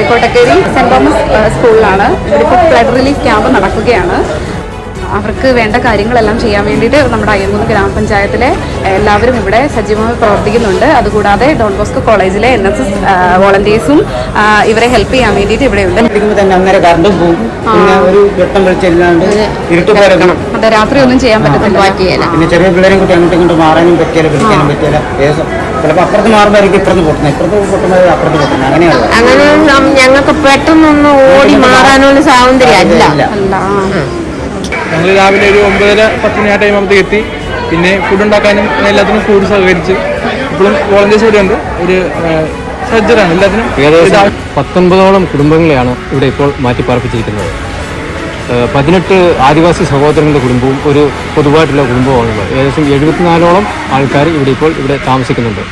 കരിക്കോട്ടക്കേരി saint Thomas സ്കൂളിലാണ്. ഇവിടിപ്പോൾ flood relief camp നടക്കുകയാണ്. അവർക്ക് വേണ്ട കാര്യങ്ങളെല്ലാം ചെയ്യാൻ വേണ്ടിയിട്ട് നമ്മുടെ അയ്യങ്കുന്ന് ഗ്രാമപഞ്ചായത്തിലെ എല്ലാവരും ഇവിടെ സജീവമായി പ്രവർത്തിക്കുന്നുണ്ട്. അതുകൂടാതെ ഡോൺ ബോസ്കോ കോളേജിലെ NSS വോളണ്ടിയേഴ്സും ഇവരെ ഹെൽപ്പ് ചെയ്യാൻ വേണ്ടിയിട്ട് ഇവിടെയുണ്ട്. അതെ, രാത്രി ഒന്നും ചെയ്യാൻ പറ്റത്തില്ല. പിന്നെ ചെറിയ പിള്ളേരും കുട്ടി അങ്ങോട്ടും ഇങ്ങോട്ട് മാറാനും പറ്റിയാലും പിടിക്കാനും പറ്റിയാല. ചിലപ്പോൾ അപ്പുറത്ത് മാറുമ്പോഴായിരിക്കും ഇപ്പുറത്ത് പൊട്ടുന്നത്, ഇപ്പുറത്ത് പൊട്ടുന്നത് അപ്പുറത്ത് പൊട്ടുന്നത്. അങ്ങനെയാണ്. അങ്ങനെ ഞങ്ങൾക്ക് പെട്ടെന്നൊന്നും ഓടി മാറാനുള്ള സ്വാതന്ത്ര്യം അല്ല. ഞങ്ങൾ രാവിലെ ഒരു 9:10 ആ ടൈം ആകുമ്പോൾ എത്തി. പിന്നെ ഫുഡ് ഉണ്ടാക്കാനും എല്ലാത്തിനും ഫുഡ് സഹകരിച്ച് ഇപ്പോഴും വോളണ്ടിയേഴ്സ് ഇവിടെ ഉണ്ട്. ഒരു സജ്ജരാണ് എല്ലാത്തിനും. ഏകദേശം 19ഓളം കുടുംബങ്ങളെയാണ് ഇവിടെ ഇപ്പോൾ മാറ്റിപ്പാർപ്പിച്ചിരിക്കുന്നത്. 18 ആദിവാസി സഹോദരങ്ങളുടെ കുടുംബവും ഒരു പൊതുവായിട്ടുള്ള കുടുംബവുമാണ്. ഏകദേശം 74ഓളം ആൾക്കാർ ഇവിടെ താമസിക്കുന്നുണ്ട്.